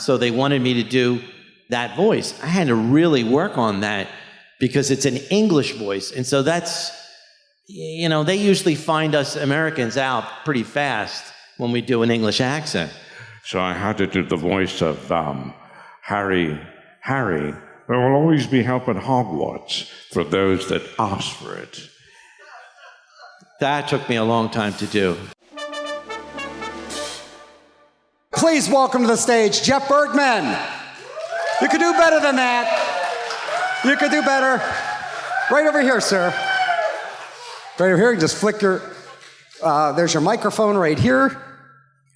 so they wanted me to do that voice. I had to really work on that because it's an English voice. And so that's, you know, they usually find us Americans out pretty fast when we do an English accent. So I had to do the voice of Harry. Harry, there will always be help at Hogwarts for those that ask for it. That took me a long time to do. Please welcome to the stage, Jeff Bergman. You could do better than that. You could do better. Right over here, sir. Right over here, you just flick your, there's your microphone right here.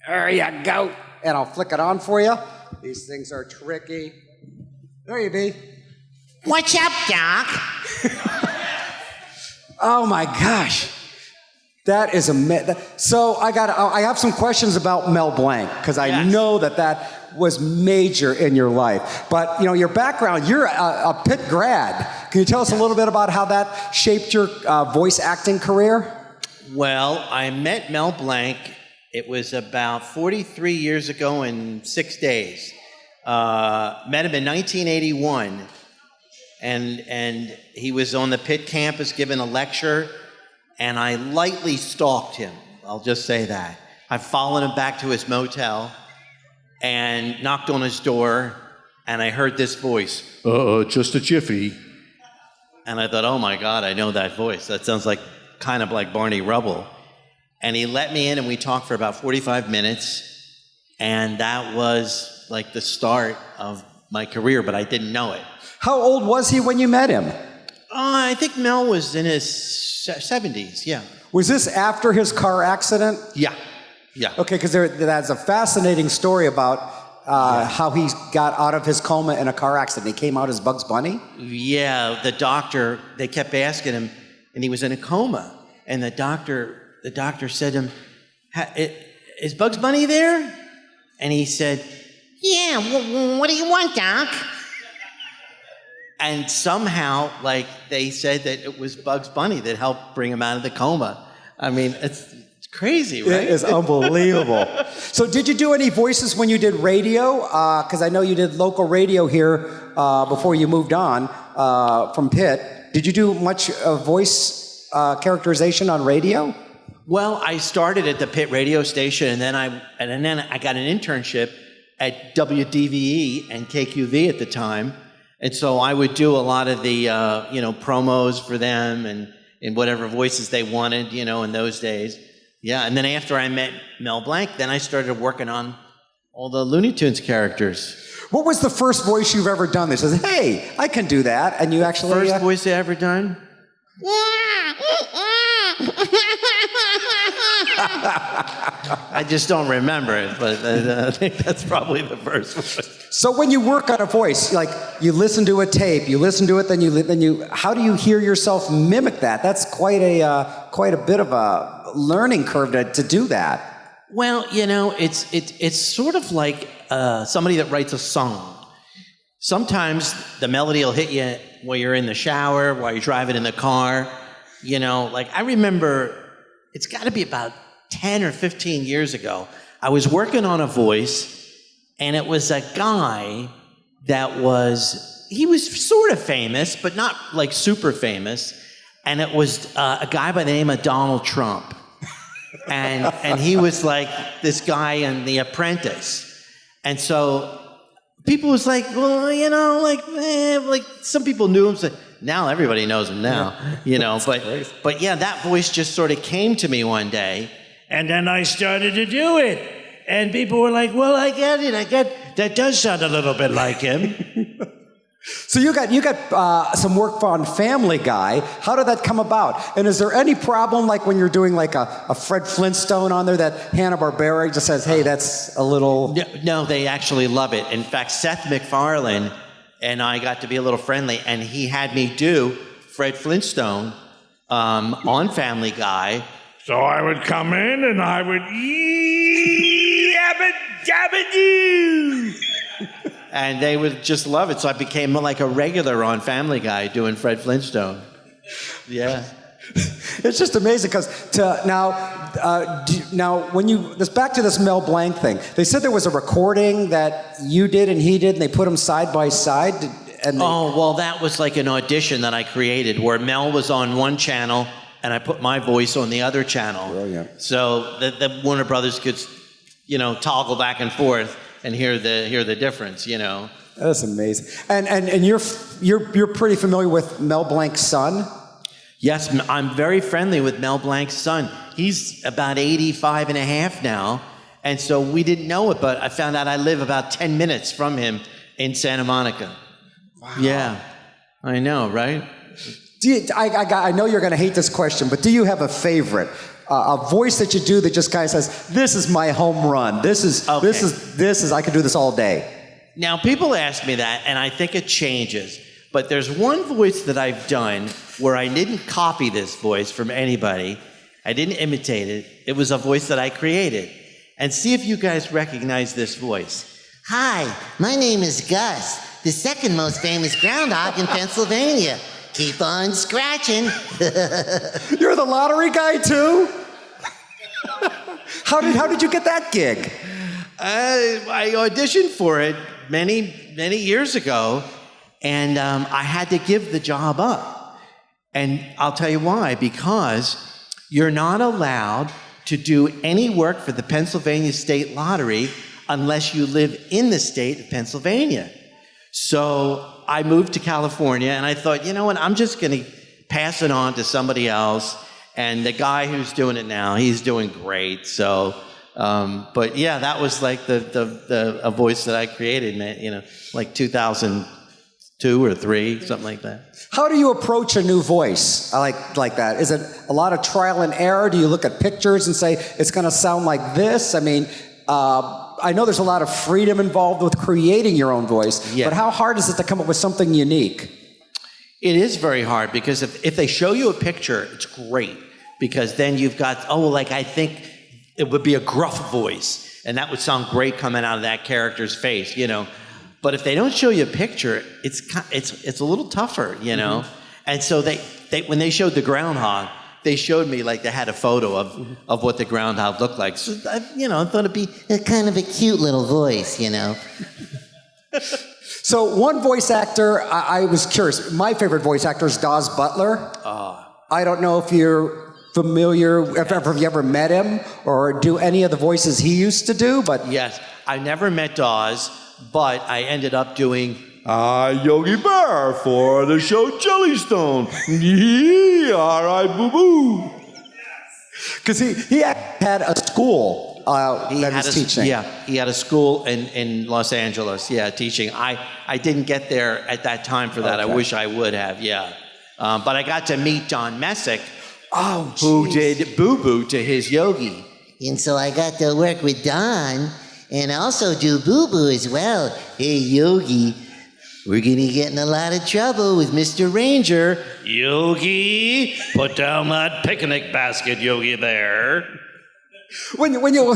There you go. And I'll flick it on for you. These things are tricky. There you be. What's up, Doc? Oh my gosh. That is so I have some questions about Mel Blanc, because I know that was major in your life. But, you know, your background, you're a Pitt grad. Can you tell us a little bit about how that shaped your voice acting career? Well, I met Mel Blanc. It was about 43 years ago in 6 days. Met him in 1981. And he was on the Pitt campus giving a lecture. And I lightly stalked him. I'll just say that. I followed him back to his motel and knocked on his door, and I heard this voice, just a jiffy. And I thought, oh my God, I know that voice. That sounds like kind of like Barney Rubble. And he let me in, and we talked for about 45 minutes, and that was like the start of my career, but I didn't know it. How old was he when you met him? I think Mel was in his 70s, yeah. Was this after his car accident? Yeah, yeah. Okay, because that's a fascinating story about how he got out of his coma in a car accident. He came out as Bugs Bunny? Yeah, the doctor, they kept asking him, and he was in a coma. And the doctor said to him, is Bugs Bunny there? And he said, Yeah, what do you want, Doc? and somehow, like, they said that it was Bugs Bunny that helped bring him out of the coma. I mean, it's crazy, right? It is unbelievable. So did you do any voices when you did radio? Because I know you did local radio here before you moved on from Pitt. Did you do much voice characterization on radio? Well, I started at the Pitt radio station, and then I got an internship at WDVE and KQV at the time. And so I would do a lot of the, promos for them and in whatever voices they wanted, in those days. Yeah, and then after I met Mel Blanc, then I started working on all the Looney Tunes characters. What was the first voice you've ever done that says, hey, I can do that, and you actually... First voice I ever done? I just don't remember it, but I think that's probably the first one. So when you work on a voice, like you listen to a tape, you listen to it, then you how do you hear yourself mimic that? That's quite a bit of a learning curve to do that. Well, it's sort of like somebody that writes a song. Sometimes the melody will hit you while you're in the shower, while you're driving in the car. Like I remember, it's got to be about 10 or 15 years ago, I was working on a voice, and it was a guy that he was sort of famous, but not like super famous, and it was a guy by the name of Donald Trump. And he was like this guy in The Apprentice. And so people was like, well, like some people knew him, so now everybody knows him now, but yeah, that voice just sort of came to me one day. And then I started to do it. And people were like, well, I get it. That does sound a little bit like him. So you got some work on Family Guy. How did that come about? And is there any problem, like when you're doing like a Fred Flintstone on there, that Hanna-Barbera just says, hey, that's a little... No, they actually love it. In fact, Seth MacFarlane and I got to be a little friendly, and he had me do Fred Flintstone on Family Guy. So I would come in and I would yabba-dabba-doo. And they would just love it. So I became like a regular on Family Guy doing Fred Flintstone. Yeah. It's just amazing because now back to this Mel Blanc thing. They said there was a recording that you did and he did, and they put them side by side. Oh, well, that was like an audition that I created where Mel was on one channel and I put my voice on the other channel. Brilliant. So the Warner Brothers could, toggle back and forth and hear the difference, That's amazing. And you're pretty familiar with Mel Blanc's son? Yes, I'm very friendly with Mel Blanc's son. He's about 85 and a half now. And so we didn't know it, but I found out I live about 10 minutes from him in Santa Monica. Wow. Yeah, I know, right? I know you're going to hate this question, but do you have a favorite? A voice that you do that just kind of says, this is my home run. This is, I could do this all day. Now, people ask me that, and I think it changes. But there's one voice that I've done where I didn't copy this voice from anybody. I didn't imitate it. It was a voice that I created. And see if you guys recognize this voice. Hi, my name is Gus, the second most famous groundhog in Pennsylvania. Keep on scratching. You're the lottery guy too? How did you get that gig? I auditioned for it many years ago. And I had to give the job up. And I'll tell you why. Because you're not allowed to do any work for the Pennsylvania State Lottery unless you live in the state of Pennsylvania. So I moved to California, and I thought, you know what, I'm just going to pass it on to somebody else. And the guy who's doing it now, he's doing great. So, but yeah, that was like a voice that I created, like 2002 or 3, something like that. How do you approach a new voice like that? Is it a lot of trial and error? Do you look at pictures and say, it's going to sound like this? I mean, I know there's a lot of freedom involved with creating your own voice, but how hard is it to come up with something unique? It is very hard because if they show you a picture, it's great because then you've got, I think it would be a gruff voice and that would sound great coming out of that character's face, But if they don't show you a picture, it's a litittle tougher, Mm-hmm. And so they when they showed the groundhog, they showed me like they had a photo of what the groundhog looked like. So I thought it'd be a kind of a cute little voice, So one voice actor, I was curious. My favorite voice actor is Daws Butler. I don't know if you're familiar, if you ever met him or do any of the voices he used to do, but... Yes, I never met Daws, but I ended up doing... Yogi Bear for the show Jellystone. Yeah, all right, boo-boo. Because he had a school that he was teaching. Yeah, he had a school in Los Angeles, teaching. I didn't get there at that time for that. Okay. I wish I would have, but I got to meet Don Messick, who did Boo Boo to his Yogi. And so I got to work with Don and also do Boo Boo as well. Hey, Yogi, we're going to get in a lot of trouble with Mr. Ranger. Yogi, put down that picnic basket, Yogi Bear. When you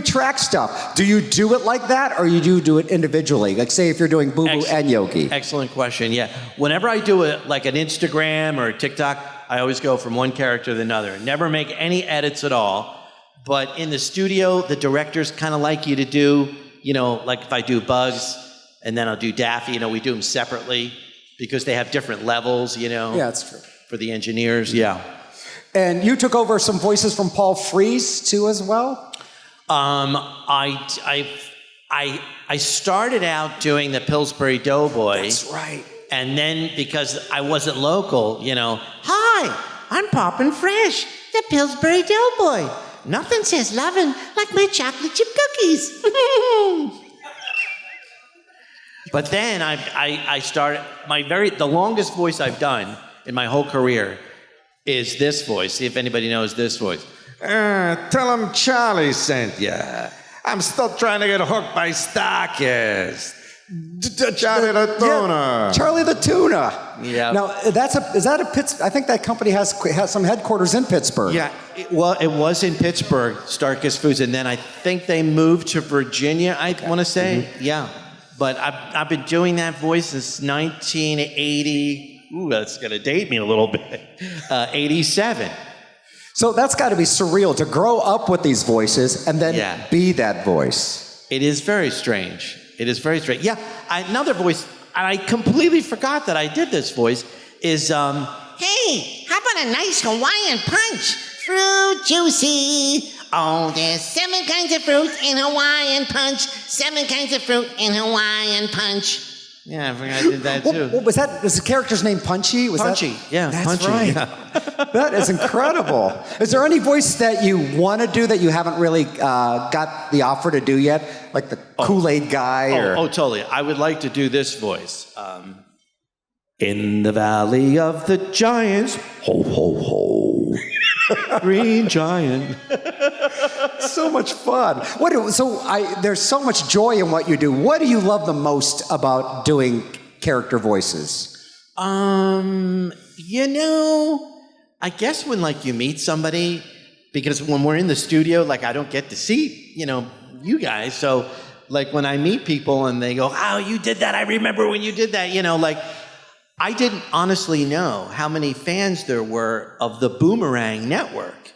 track stuff, do you do it like that, or you do it individually? Like, say, if you're doing Boo Boo and Yogi. Excellent question. Yeah, whenever I do it, like an Instagram or a TikTok, I always go from one character to another. Never make any edits at all. But in the studio, the directors kind of like you to do, like if I do Bugs. And then I'll do Daffy, we do them separately because they have different levels, Yeah, that's true. For the engineers, yeah. And you took over some voices from Paul Frees too, as well. I started out doing the Pillsbury Doughboy. That's right. And then because I wasn't local, hi, I'm Poppin' Fresh, the Pillsbury Doughboy. Nothing says lovin' like my chocolate chip cookies. But then I started, the longest voice I've done in my whole career is this voice. See if anybody knows this voice. Tell him Charlie sent ya. I'm still trying to get hooked by Starkist. Charlie the Tuna. Yeah, Charlie the Tuna. Yeah. Now, I think that company has some headquarters in Pittsburgh. Yeah, it was in Pittsburgh, Starkist Foods, and then I think they moved to Virginia, I want to say. Mm-hmm. Yeah. But I've been doing that voice since 1980. Ooh, that's going to date me a little bit. 87. So that's got to be surreal to grow up with these voices and then be that voice. It is very strange. It is very strange. Yeah, another voice, and I completely forgot that I did this voice, is, Hey, how about a nice Hawaiian punch? Fruit juicy. Oh, there's 7 kinds of fruit in Hawaiian punch. 7 kinds of fruit in Hawaiian punch. yeah, I forgot I did that too. What was that? Was the character's name Punchy? Was Punchy, that? That's Punchy. right. Yeah. That is incredible. Is there any voice that you want to do that you haven't really got the offer to do yet? Like the Kool-Aid guy? Oh, totally. I would like to do this voice. In the valley of the giants, ho, ho, ho, green giant. So much fun. There's so much joy in what you do. What do you love the most about doing character voices? I guess when you meet somebody, because when we're in the studio, I don't get to see, you guys. So when I meet people and they go, oh, you did that. I remember when you did that. I didn't honestly know how many fans there were of the Boomerang Network.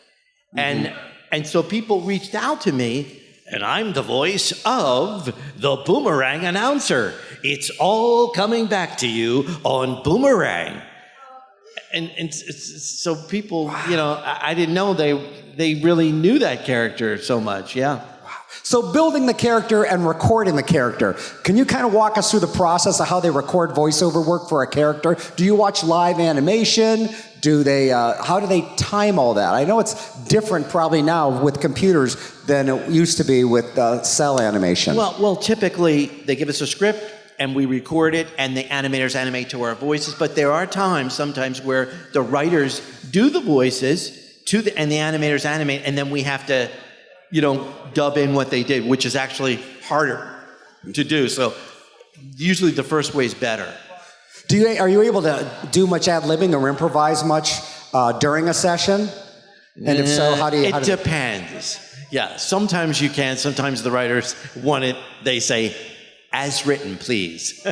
And so people reached out to me, and I'm the voice of the Boomerang announcer. It's all coming back to you on Boomerang. And so people, I didn't know they really knew that character so much, yeah. So building the character and recording the character, can you kind of walk us through the process of how they record voiceover work for a character? Do you watch live animation? How do they time all that? I know it's different probably now with computers than it used to be with cell animation. Well, typically they give us a script and we record it and the animators animate to our voices, but there are sometimes where the writers do the voices and the animators animate, and then we have to dub in what they did, which is actually harder to do. So usually the first way is better. Are you able to do much ad-libbing or improvise much during a session? And if so, how do you... It depends. Yeah, sometimes you can. Sometimes the writers want it. They say, as written, please.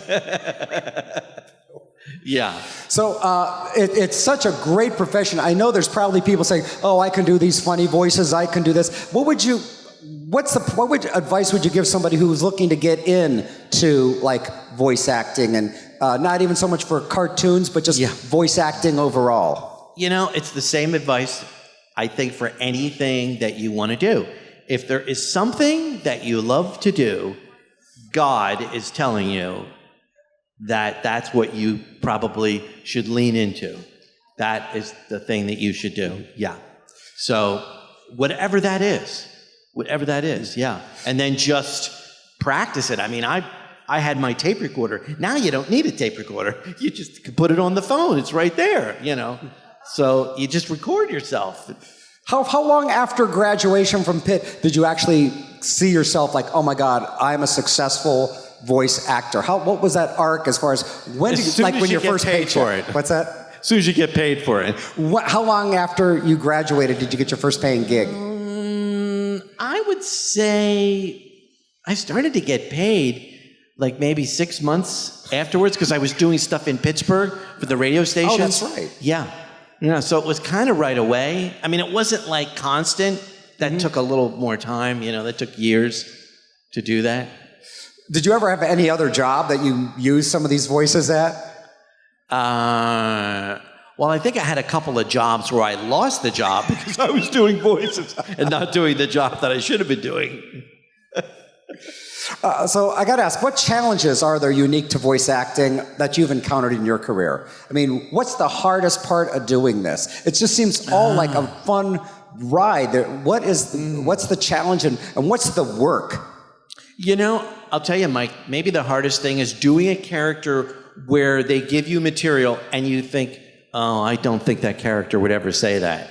Yeah. So it's such a great profession. I know there's probably people saying, oh, I can do these funny voices, I can do this. What advice would you give somebody who's looking to get into voice acting and not even so much for cartoons, but just voice acting overall? It's the same advice, I think, for anything that you want to do. If there is something that you love to do, God is telling you that's what you probably should lean into. That is the thing that you should do. Yeah. So whatever that is, yeah. And then just practice it. I mean, I had my tape recorder. Now you don't need a tape recorder. You just can put it on the phone. It's right there, So you just record yourself. How long after graduation from Pitt did you actually see yourself oh my God, I'm a successful voice actor? What was that arc as far as when your first paycheck for it? What's that? As soon as you get paid for it. How long after you graduated did you get your first paying gig? I would say I started to get paid maybe 6 months afterwards because I was doing stuff in Pittsburgh for the radio station. Oh, that's right. Yeah. So it was kind of right away. I mean, it wasn't constant. That took a little more time. That took years to do that. Did you ever have any other job that you used some of these voices at? Well, I think I had a couple of jobs where I lost the job because I was doing voices and not doing the job that I should have been doing. So I got to ask, what challenges are there unique to voice acting that you've encountered in your career? I mean, what's the hardest part of doing this? It just seems all like a fun ride. What's the challenge and what's the work? I'll tell you, Mike, maybe the hardest thing is doing a character where they give you material and you think, oh, I don't think that character would ever say that,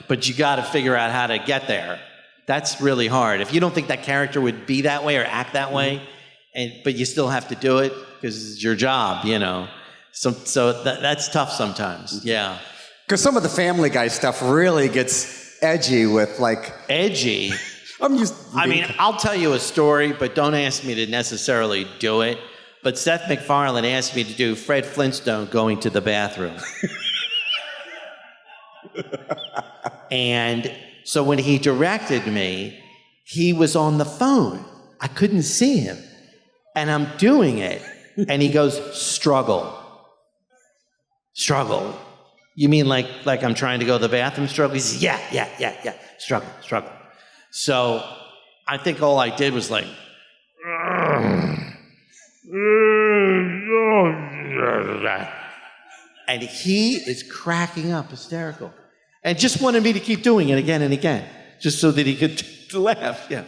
But you got to figure out how to get there. That's really hard. If you don't think that character would be that way or act that way, but you still have to do it because it's your job, So that's tough sometimes, yeah. Because some of the Family Guy stuff really gets edgy with Edgy? I'll tell you a story, but don't ask me to necessarily do it. But Seth MacFarlane asked me to do Fred Flintstone going to the bathroom. And so when he directed me, he was on the phone. I couldn't see him. And I'm doing it. And he goes, struggle. Struggle. You mean like I'm trying to go to the bathroom, struggle? He says, yeah. Struggle. So I think all I did was like, and he is cracking up, hysterical. And just wanted me to keep doing it again and again, just so that he could laugh. Yeah.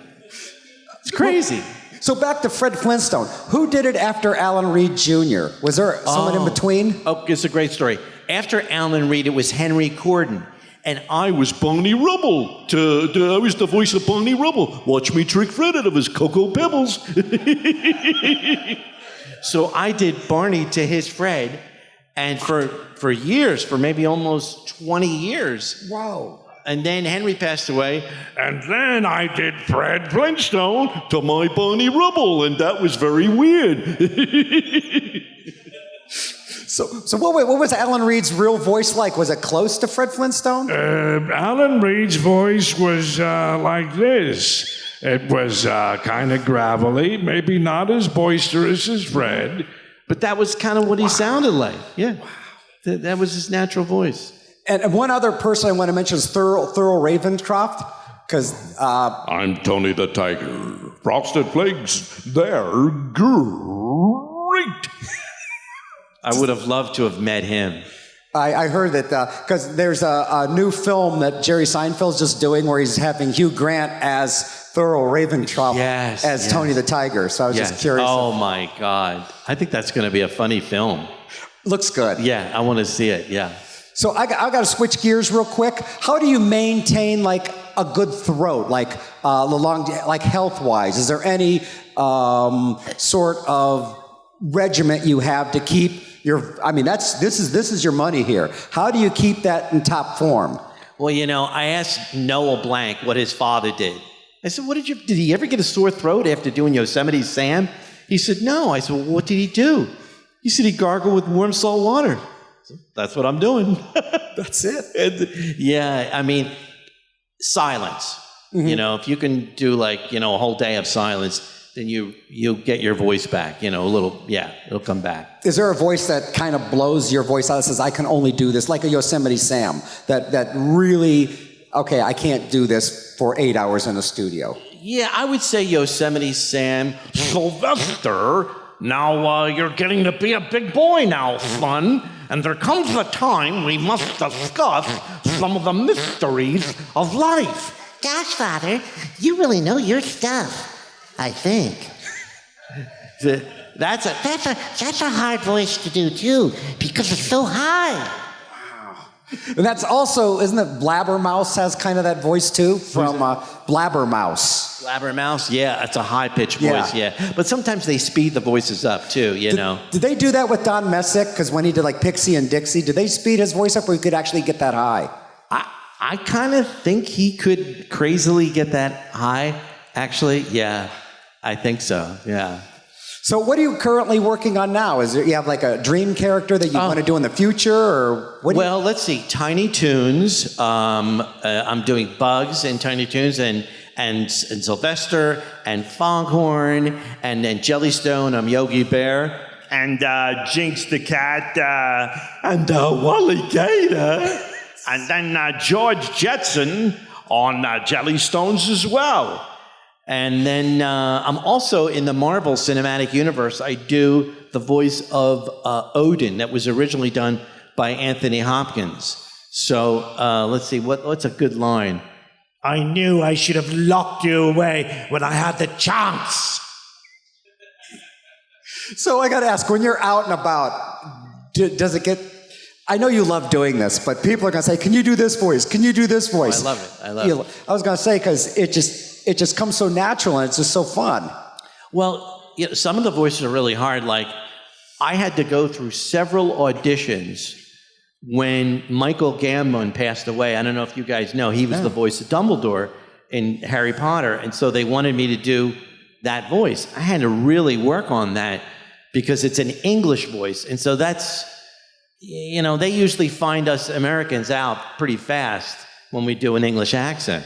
It's crazy. So back to Fred Flintstone. Who did it after Alan Reed Jr.? Was there someone in between? Oh, it's a great story. After Alan Reed, it was Henry Corden. And I was Barney Rubble. I was the voice of Barney Rubble. Watch me trick Fred out of his Cocoa Pebbles. So I did Barney to his Fred, and for years, for maybe almost 20 years. Wow. And then Henry passed away. And then I did Fred Flintstone to my Barney Rubble, and that was very weird. So what was Alan Reed's real voice like? Was it close to Fred Flintstone? Alan Reed's voice was like this. It was kind of gravelly, maybe not as boisterous as Fred. But that was kind of what he sounded like. Yeah. Wow. That was his natural voice. And one other person I want to mention is Thurl Ravenscroft, because I'm Tony the Tiger. Frosted Flakes, they're great. I would have loved to have met him. I heard that because there's a new film that Jerry Seinfeld's just doing where he's having Hugh Grant as Thurl Ravenscroft as Tony the Tiger. So I was just curious. Oh my God. I think that's going to be a funny film. Looks good. Yeah, I want to see it. Yeah. So I got to switch gears real quick. How do you maintain like a good throat, like health-wise? Is there any sort of regiment you have to keep your? I mean, this is your money here. How do you keep that in top form? Well, I asked Noah Blank what his father did. I said, did he ever get a sore throat after doing Yosemite Sam? He said, no. I said, well, what did he do? He said he gargled with warm salt water. So that's what I'm doing. That's it. I mean, silence. Mm-hmm. If you can do a whole day of silence, then you'll get your voice back, it'll come back. Is there a voice that kind of blows your voice out that says, I can only do this, like a Yosemite Sam, that really, okay, I can't do this for 8 hours in the studio? Yeah, I would say Yosemite Sam. Sylvester, now you're getting to be a big boy now, son. And there comes a time we must discuss some of the mysteries of life. Gosh, Father, you really know your stuff. I think. That's a hard voice to do too, because it's so high. Wow. And that's also, isn't it Blabbermouse has kind of that voice too? From Blabbermouse. Blabbermouse, yeah, it's a high-pitched voice, yeah. But sometimes they speed the voices up too, Did they do that with Don Messick? Because when he did like Pixie and Dixie, did they speed his voice up where he could actually get that high? I kind of think he could crazily get that high, actually, yeah. I think so, yeah. So what are you currently working on now? You have like a dream character that you want to do in the future, or what? Well, let's see. Tiny Toons. I'm doing Bugs in Tiny Toons, and Sylvester and Foghorn, and then Jellystone. I'm Yogi Bear, and Jinx the cat, and Wally Gator, and then George Jetson on Jellystones as well. And then I'm also in the Marvel Cinematic Universe. I do the voice of Odin that was originally done by Anthony Hopkins. So let's see, what's a good line? I knew I should have locked you away when I had the chance. So I got to ask, when you're out and about, does it get... I know you love doing this, but people are going to say, can you do this voice? Can you do this voice? Oh, I love it. I was going to say, because it just comes so natural and it's just so fun. Well, some of the voices are really hard. Like, I had to go through several auditions when Michael Gambon passed away. I don't know if you guys know, he was the voice of Dumbledore in Harry Potter, and so they wanted me to do that voice. I had to really work on that because it's an English voice, and so that's, they usually find us Americans out pretty fast when we do an English accent.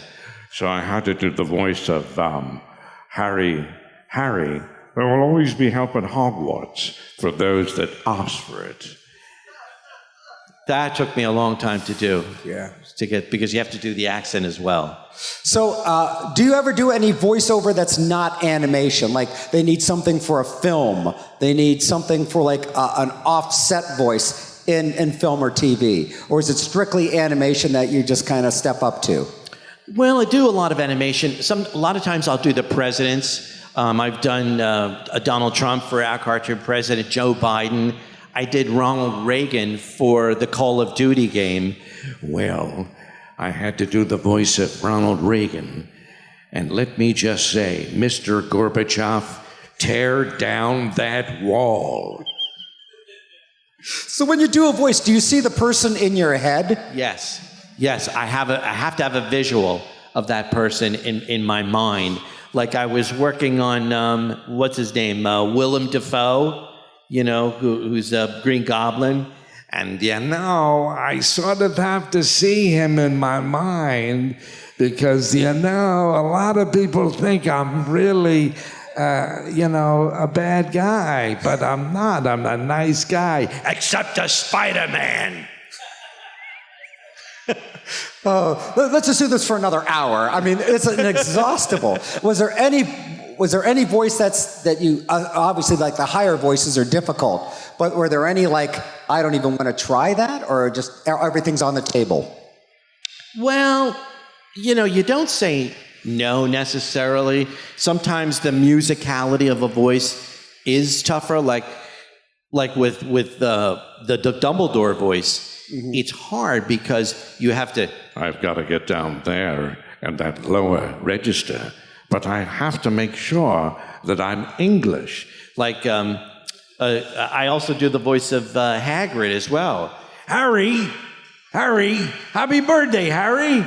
So I had to do the voice of Harry. Harry, there will always be help at Hogwarts for those that ask for it. That took me a long time to do. Yeah. Because you have to do the accent as well. So, do you ever do any voiceover that's not animation? Like, they need something for a film. They need something for, like, an offset voice in film or TV. Or is it strictly animation that you just kind of step up to? Well, I do a lot of animation. A lot of times I'll do the presidents. I've done a Donald Trump for our cartoon president, Joe Biden. I did Ronald Reagan for the Call of Duty game. Well, I had to do the voice of Ronald Reagan. And let me just say, Mr. Gorbachev, tear down that wall. So when you do a voice, do you see the person in your head? Yes. I have to have a visual of that person in my mind. Like I was working on, what's his name? Willem Dafoe, you know, who's a Green Goblin. And I sort of have to see him in my mind because, a lot of people think I'm really, a bad guy, but I'm not. I'm a nice guy, except a Spider-Man. Oh, let's just do this for another hour. I mean, it's inexhaustible. Was there any voice that you obviously, like, the higher voices are difficult, but were there any, like, I don't even want to try that, or just everything's on the table? Well, you don't say no necessarily. Sometimes the musicality of a voice is tougher, like with the Dumbledore voice. Mm-hmm. It's hard because you have to... I've got to get down there and that lower register, but I have to make sure that I'm English. Like, I also do the voice of Hagrid as well. Harry, happy birthday, Harry.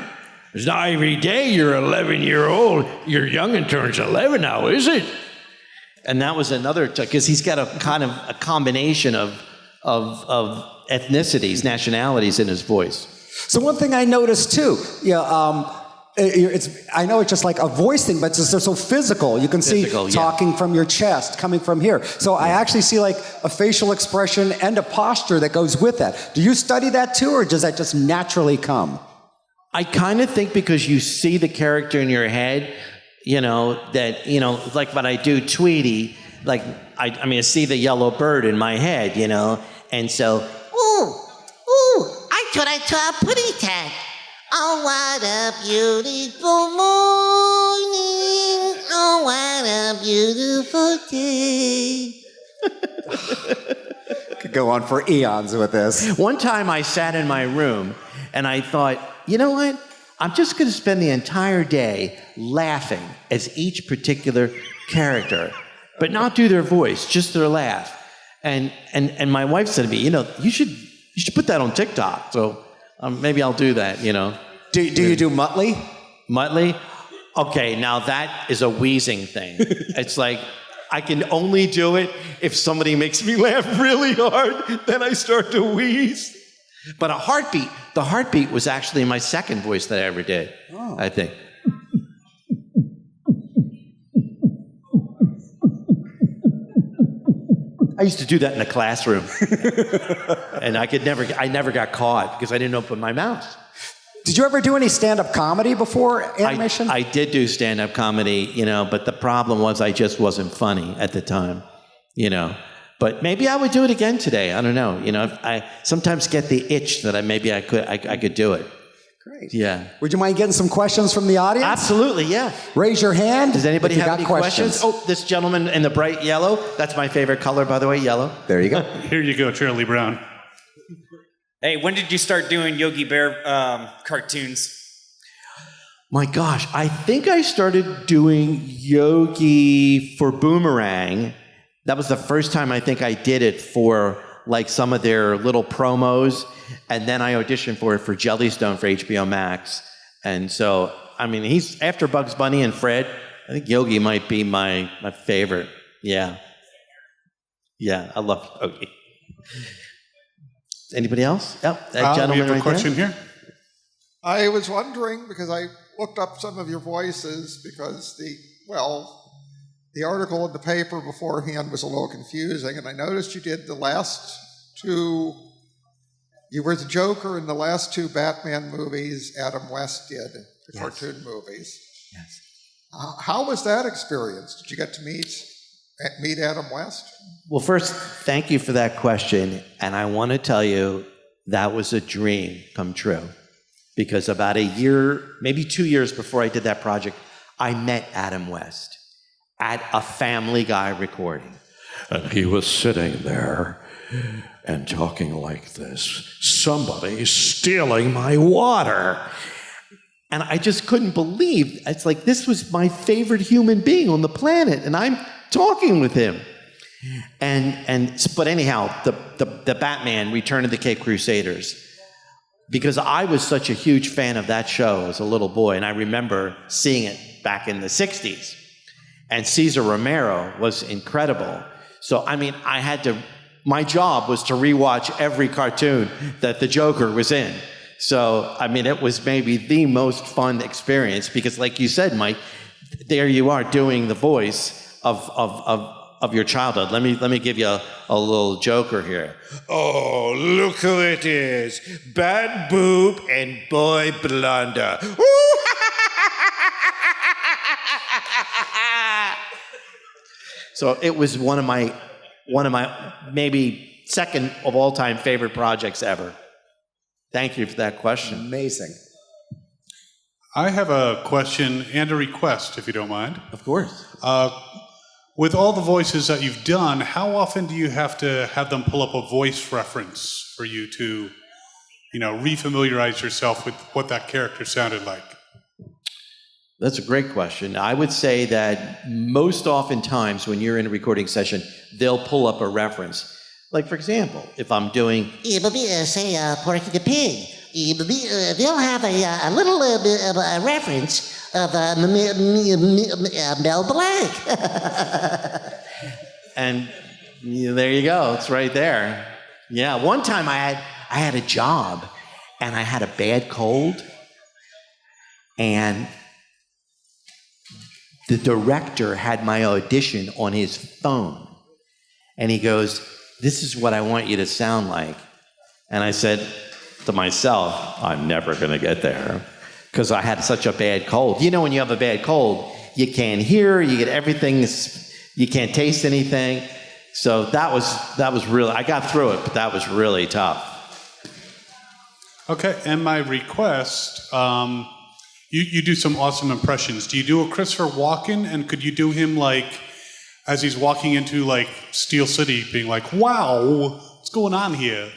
It's not every day you're 11-year-old. Your youngin' turns 11 now, is it? And that was another, because he's got a kind of a combination of ethnicities, nationalities in his voice. So one thing I noticed too, I know it's just like a voice thing, but they're so physical. You can see talking from your chest, coming from here. So I actually see like a facial expression and a posture that goes with that. Do you study that too, or does that just naturally come? I kind of think because you see the character in your head, like when I do Tweety, like, I see the yellow bird in my head, and so... Ooh, I thought I saw a putty tat. Oh, what a beautiful morning. Oh, what a beautiful day. Could go on for eons with this. One time I sat in my room and I thought, you know what? I'm just going to spend the entire day laughing as each particular character, but not do their voice, just their laugh. And my wife said to me, you should put that on TikTok. So maybe I'll do that, Do you do Muttley? Muttley? Okay, now that is a wheezing thing. It's like, I can only do it if somebody makes me laugh really hard, then I start to wheeze. But the heartbeat was actually my second voice that I ever did, I think. I used to do that in the classroom. And I never got caught because I didn't open my mouth. Did you ever do any stand-up comedy before animation? I did do stand-up comedy, but the problem was I just wasn't funny at the time, But maybe I would do it again today. I don't know. I sometimes get the itch that I could do it. Great. Yeah. Would you mind getting some questions from the audience? Absolutely, yeah. Raise your hand. Does anybody if you have got any questions? Oh, this gentleman in the bright yellow. That's my favorite color, by the way, yellow. There you go. Here you go, Charlie Brown. Hey, when did you start doing Yogi Bear cartoons? My gosh, I think I started doing Yogi for Boomerang. That was the first time I think I did it for like some of their little promos. And then I auditioned for it for Jellystone for HBO Max. And so, he's after Bugs Bunny and Fred. I think Yogi might be my favorite. Yeah. Yeah, I love Yogi. Anybody else? Yep, that gentleman we have a right question there. here. I was wondering, because I looked up some of your voices, because the article in the paper beforehand was a little confusing, and I noticed you did the last two, you were the Joker in the last two Batman movies Adam West did, the cartoon movies. Yes. How was that experience? Did you get to meet Adam West? Well, first, thank you for that question. And I want to tell you that was a dream come true. Because about a year, maybe 2 years before I did that project, I met Adam West at a Family Guy recording. And he was sitting there and talking like this. Somebody's stealing my water. And I just couldn't believe, it's like this was my favorite human being on the planet, and I'm talking with him. But anyhow, the Batman, Return of the Cape Crusaders, because I was such a huge fan of that show as a little boy, and I remember seeing it back in the 60s. And Cesar Romero was incredible. So, I mean, my job was to rewatch every cartoon that the Joker was in. So, I mean, it was maybe the most fun experience because, like you said, Mike, there you are doing the voice of your childhood. Let me give you a little Joker here. Oh, look who it is. Bad boob and boy blunder. So it was one of my maybe second of all time favorite projects ever. Thank you for that question. Amazing. I have a question and a request, if you don't mind. Of course. With all the voices that you've done, how often do you have to have them pull up a voice reference for you to, refamiliarize yourself with what that character sounded like? That's a great question. I would say that most oftentimes when you're in a recording session, they'll pull up a reference. Like, for example, if I'm doing... say, Porky the Pig. They'll have a little bit of a reference of Mel Blanc. And there you go. It's right there. Yeah, one time I had a job, and I had a bad cold, and the director had my audition on his phone, and he goes, "This is what I want you to sound like." And I said to myself, I'm never going to get there because I had such a bad cold. You know, when you have a bad cold, you can't hear, you get everything, you can't taste anything. So that was really, I got through it, but that was really tough. Okay, and my request, you do some awesome impressions. Do you do a Christopher Walken, and could you do him as he's walking into Steel City being like, "Wow, what's going on here?"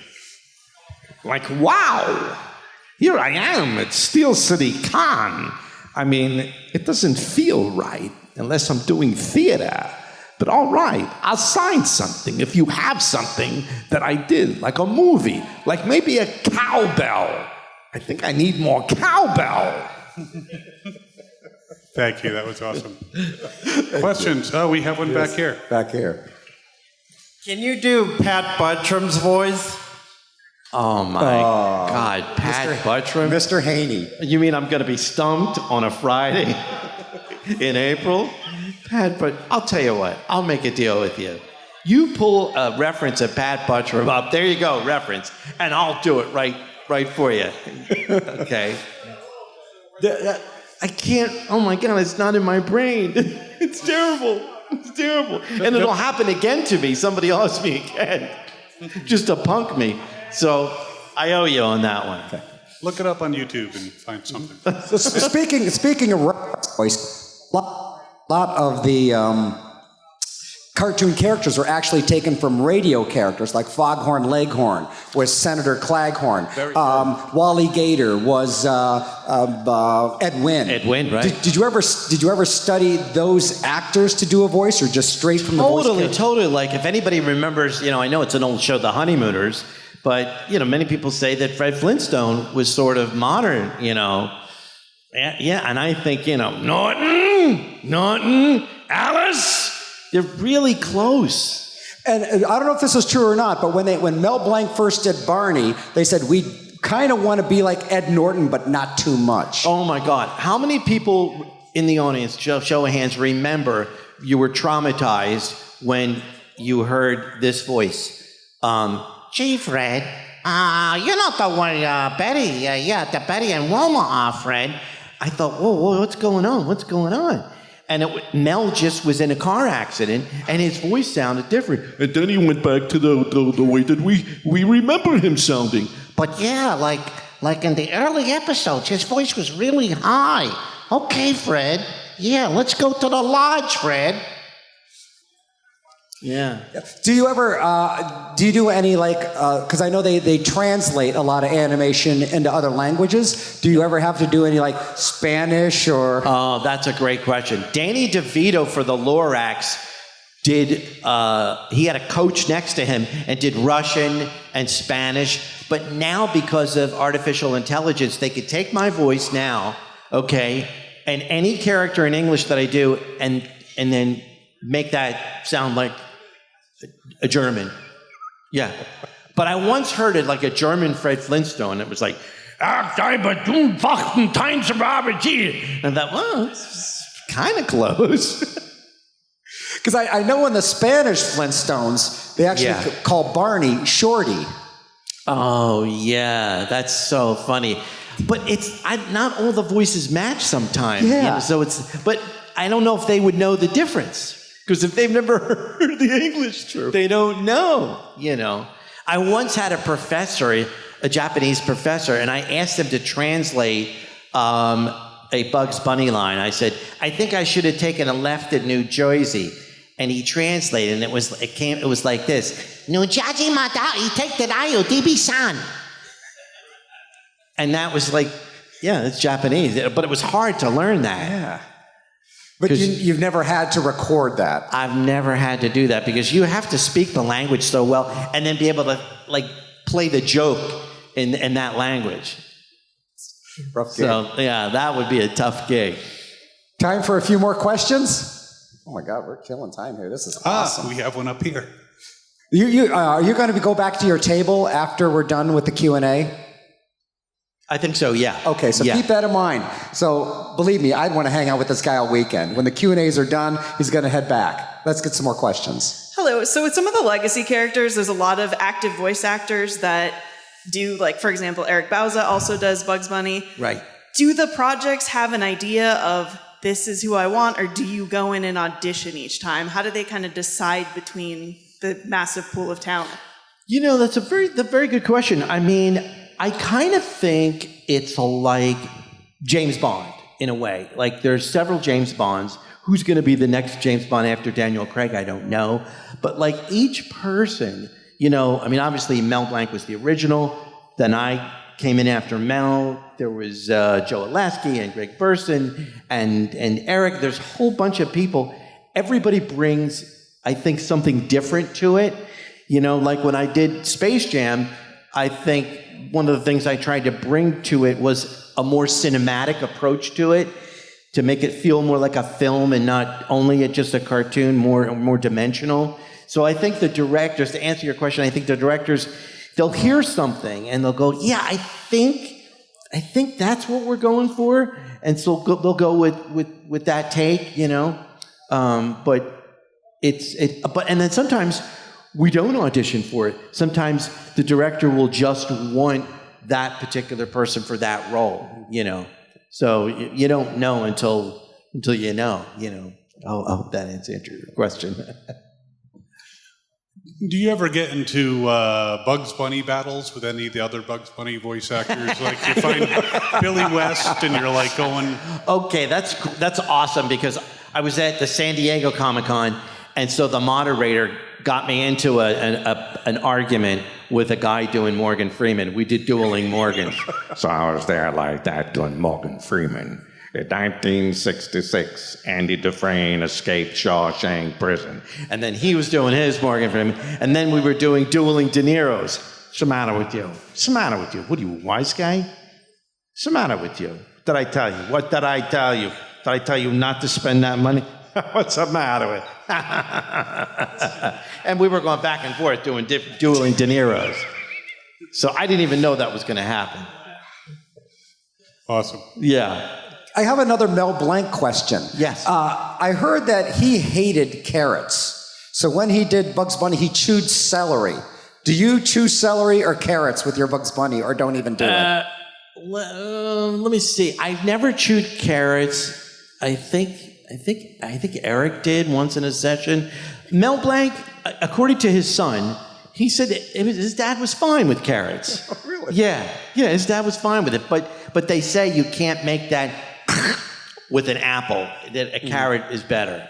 Like, wow, here I am at Steel City Con. I mean, it doesn't feel right unless I'm doing theater. But all right, I'll sign something if you have something that I did, like a movie, like maybe a cowbell. I think I need more cowbell. Thank you, that was awesome. Questions? Oh, we have one back here. Back here. Can you do Pat Buttram's voice? Oh my God, Pat Buttram? Mr. Haney. You mean I'm going to be stumped on a Friday in April? Pat, but I'll tell you what, I'll make a deal with you. You pull a reference of Pat Buttram up, there you go, reference, and I'll do it right for you. Okay. I can't, oh my God, it's not in my brain. It's terrible. It's terrible. And it'll happen again to me. Somebody else me again. Just to punk me. So I owe you on that one. Okay. Look it up on YouTube and find something. Speaking of voice, a lot of the cartoon characters are actually taken from radio characters, like Foghorn Leghorn was Senator Claghorn. Wally Gator was Ed Wynn. Ed Wynn, right? Did you ever study those actors to do a voice, or just straight from the voice? Totally. Like if anybody remembers, I know it's an old show, The Honeymooners, but many people say that Fred Flintstone was sort of modern, Yeah, and I think, Norton, Alice. They're really close. And I don't know if this is true or not, but when Mel Blanc first did Barney, they said, we kind of want to be like Ed Norton, but not too much. Oh my God. How many people in the audience, show of hands, remember you were traumatized when you heard this voice? Gee, Fred, you're not the one, Betty. The Betty and Wilma are, Fred. I thought, whoa, what's going on? What's going on? And Mel just was in a car accident, and his voice sounded different. And then he went back to the way that we remember him sounding. But yeah, like in the early episodes, his voice was really high. Okay, Fred. Yeah, let's go to the lodge, Fred. Yeah. Do you ever, do you do any like, because I know they translate a lot of animation into other languages. Do you ever have to do any like Spanish or? Oh, that's a great question. Danny DeVito for the Lorax he had a coach next to him and did Russian and Spanish. But now because of artificial intelligence, they could take my voice now, okay, and any character in English that I do and then make that sound like a German. Yeah. But I once heard it like a German Fred Flintstone. It was like, and I thought, well, it's kind of close. Because I know in the Spanish Flintstones, they actually call Barney Shorty. Oh, yeah. That's so funny. But not all the voices match sometimes. Yeah. You know, so but I don't know if they would know the difference. Because if they've never heard the English, they don't know, you know. I once had a professor, a Japanese professor, and I asked him to translate a Bugs Bunny line. I said, I think I should have taken a left at New Jersey. And he translated, and it was like this. New Jersey Madai, take the Dayo, DB-san. And that was like, yeah, it's Japanese. But it was hard to learn that. Yeah. But you've never had to record that. I've never had to do that because you have to speak the language so well and then be able to like play the joke in that language. Rough gig. So yeah, that would be a tough gig. Time for a few more questions? Oh my God, we're killing time here. This is awesome. We have one up here. Are you going to go back to your table after we're done with the Q&A? I think so, yeah. Okay, so keep that in mind. So believe me, I'd want to hang out with this guy all weekend. When the Q&As are done, he's going to head back. Let's get some more questions. Hello. So with some of the legacy characters, there's a lot of active voice actors that do, like, for example, Eric Bauza also does Bugs Bunny. Right. Do the projects have an idea of this is who I want, or do you go in and audition each time? How do they kind of decide between the massive pool of talent? You know, that's a very good question. I mean, I kind of think it's like James Bond in a way. Like there's several James Bonds. Who's going to be the next James Bond after Daniel Craig? I don't know. But like each person, you know, I mean, obviously Mel Blanc was the original. Then I came in after Mel. There was Joe Alasky and Greg Burson and Eric. There's a whole bunch of people. Everybody brings, I think, something different to it. You know, like when I did Space Jam, I think one of the things I tried to bring to it was a more cinematic approach to it, to make it feel more like a film and not only just a cartoon, more dimensional. So I think the directors, to answer your question, I think the directors, they'll hear something and they'll go, yeah, I think that's what we're going for. And so they'll go with that take, you know. But then sometimes we don't audition for it. Sometimes the director will just want that particular person for that role, you know. So you don't know until you know, you know. I hope that answered your question. Do you ever get into Bugs Bunny battles with any of the other Bugs Bunny voice actors? Like you find Billy West and you're like going... Okay, that's awesome because I was at the San Diego Comic-Con and so the moderator got me into an argument with a guy doing Morgan Freeman. We did dueling Morgans. So I was there like that doing Morgan Freeman. In 1966, Andy Dufresne escaped Shawshank Prison. And then he was doing his Morgan Freeman. And then we were doing dueling De Niro's. What's the matter with you? What's the matter with you? What are you, a wise guy? What's the matter with you? What did I tell you? What did I tell you? Did I tell you not to spend that money? What's the matter with And we were going back and forth doing dueling De Niro's. So I didn't even know that was going to happen. Awesome. Yeah. I have another Mel Blanc question. Yes. I heard that he hated carrots. So when he did Bugs Bunny, he chewed celery. Do you chew celery or carrots with your Bugs Bunny, or don't even do it? Let me see. I've never chewed carrots. I think Eric did once in a session. Mel Blanc, according to his son, he said his dad was fine with carrots. Oh, really? Yeah, his dad was fine with it. But they say you can't make that with an apple. That a carrot is better.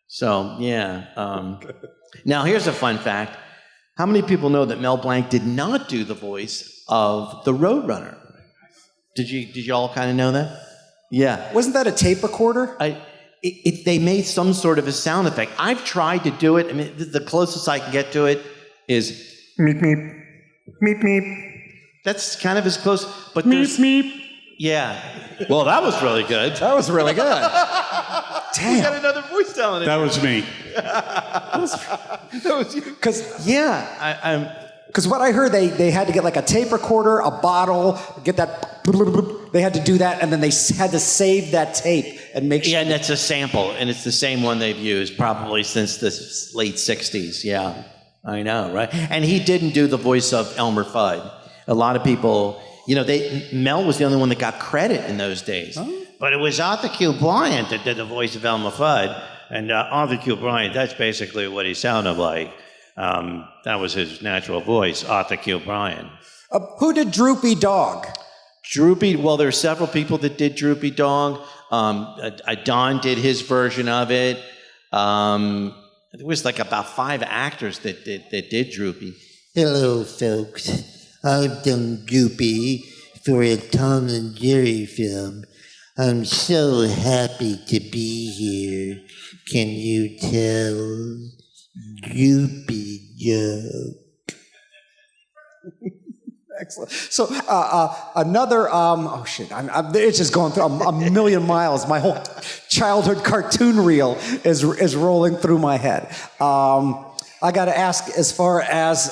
So yeah. Now here's a fun fact. How many people know that Mel Blanc did not do the voice of the Roadrunner? Did you all kind of know that? Yeah. Wasn't that a tape recorder? They made some sort of a sound effect. I've tried to do it. I mean, the closest I can get to it is meep meep, meep meep. That's kind of as close, but meep meep. Yeah. Well, that was really good. That was really good. Damn. We got another voice talent. That was me. That was you. Because Because what I heard, they had to get like a tape recorder, a bottle, get that. They had to do that, and then they had to save that tape and make sure. Yeah, and that's a sample, and it's the same one they've used probably since the late '60s. Yeah, I know, right? And he didn't do the voice of Elmer Fudd. A lot of people, Mel was the only one that got credit in those days. Oh. But it was Arthur Q. Bryant that did the voice of Elmer Fudd, and Arthur Q. Bryant, that's basically what he sounded like. That was his natural voice, Arthur Q. Bryant. Who did Droopy Dog? Well, there's several people that did Droopy Dog. Don did his version of it. There was like about 5 actors that did Droopy. Hello, folks. I've done Droopy for a Tom and Jerry film. I'm so happy to be here. Can you tell? Droopy joke. Excellent. So another, it's just going through a million miles. My whole childhood cartoon reel is rolling through my head. I got to ask, as far as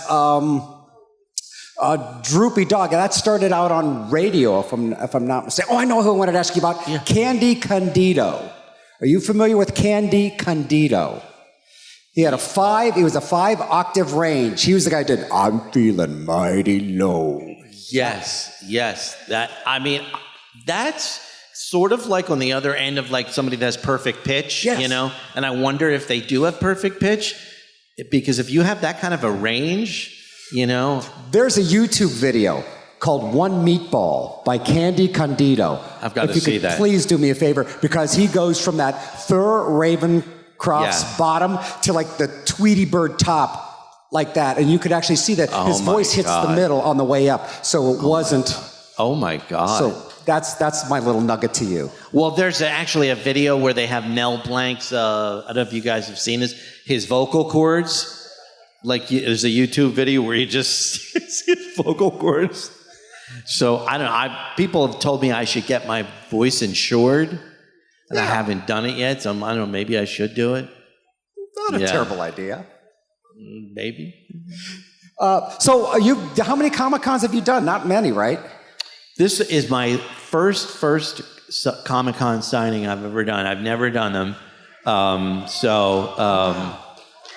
Droopy Dog, that started out on radio, if I'm not mistaken. Oh, I know who I wanted to ask you about. Yeah. Candy Candido. Are you familiar with Candy Candido? He was a 5-octave range. He was the guy who did, I'm feeling mighty low. Yes. That's sort of like on the other end of like somebody that has perfect pitch, yes. And I wonder if they do have perfect pitch, because if you have that kind of a range, There's a YouTube video called One Meatball by Candy Candido. I've got to see that. Please do me a favor, because he goes from that Thur Ravencroft's bottom to like the Tweety Bird top, like that, and you could actually see that his voice hits the middle on the way up, so it wasn't. Oh my God! So that's my little nugget to you. Well, there's actually a video where they have Mel Blanc's. I don't know if you guys have seen this. His vocal cords. Like there's a YouTube video where he just his vocal cords. So I don't know. People have told me I should get my voice insured. And I haven't done it yet, so I don't know, maybe I should do it. Not a terrible idea. Maybe. So how many Comic-Cons have you done? Not many, right? This is my first Comic-Con signing I've ever done. I've never done them.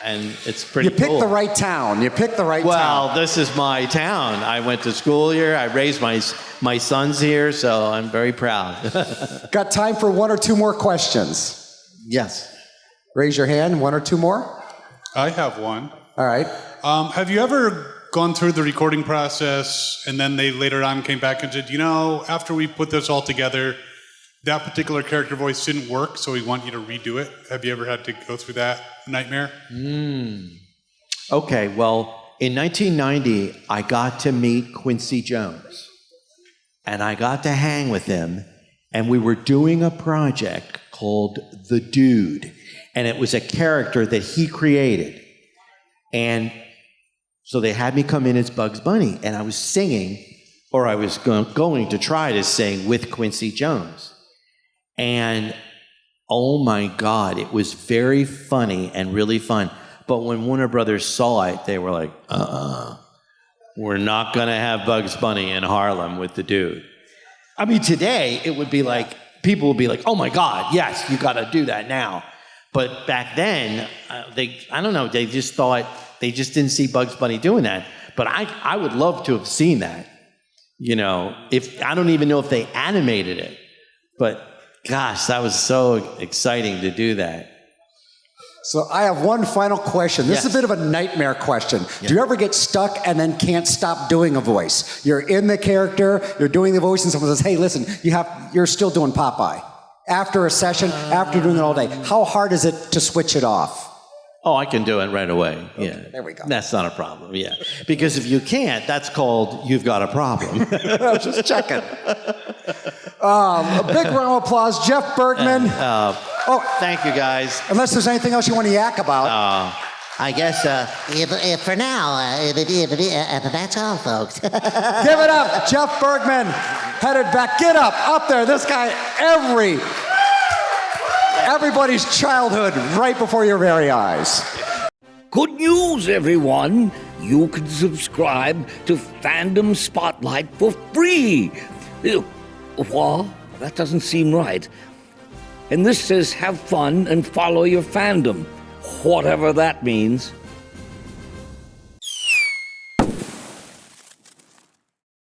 And it's pretty cool. You picked the right town. Well, this is my town. I went to school here. I raised my sons here, so I'm very proud. Got time for 1 or 2 more questions? Yes. Raise your hand. 1 or 2 more? I have one. All right. Have you ever gone through the recording process and then they later on came back and said, after we put this all together, that particular character voice didn't work, so we want you to redo it? Have you ever had to go through that nightmare? Okay, well, in 1990, I got to meet Quincy Jones. And I got to hang with him, and we were doing a project called The Dude. And it was a character that he created. And so they had me come in as Bugs Bunny, and I was singing, or I was going to try to sing with Quincy Jones. And oh my God, it was very funny and really fun. But when Warner Brothers saw it, they were like, We're not going to have Bugs Bunny in Harlem with the dude. I mean, today it would be like, people would be like, oh my God, yes, you got to do that now. But back then, I don't know, they just didn't see Bugs Bunny doing that. But I would love to have seen that. You know, I don't even know if they animated it. But gosh, that was so exciting to do that. So I have one final question. This is a bit of a nightmare question. Do you ever get stuck and then can't stop doing a voice? You're in the character, you're doing the voice, and someone says, hey, listen, you're still doing Popeye. After a session, after doing it all day, how hard is it to switch it off? Oh, I can do it right away. Okay, yeah. There we go. That's not a problem, yeah. Because if you can't, that's called you've got a problem. I was just checking. A big round of applause. Jeff Bergman. Thank you, guys. Unless there's anything else you want to yak about. I guess if for now, that's all, folks. Give it up. Jeff Bergman headed back. Get up there. This guy, everybody's childhood right before your very eyes. Good news, everyone. You can subscribe to Fandom Spotlite for free. What? That doesn't seem right. And this says have fun and follow your fandom, whatever that means.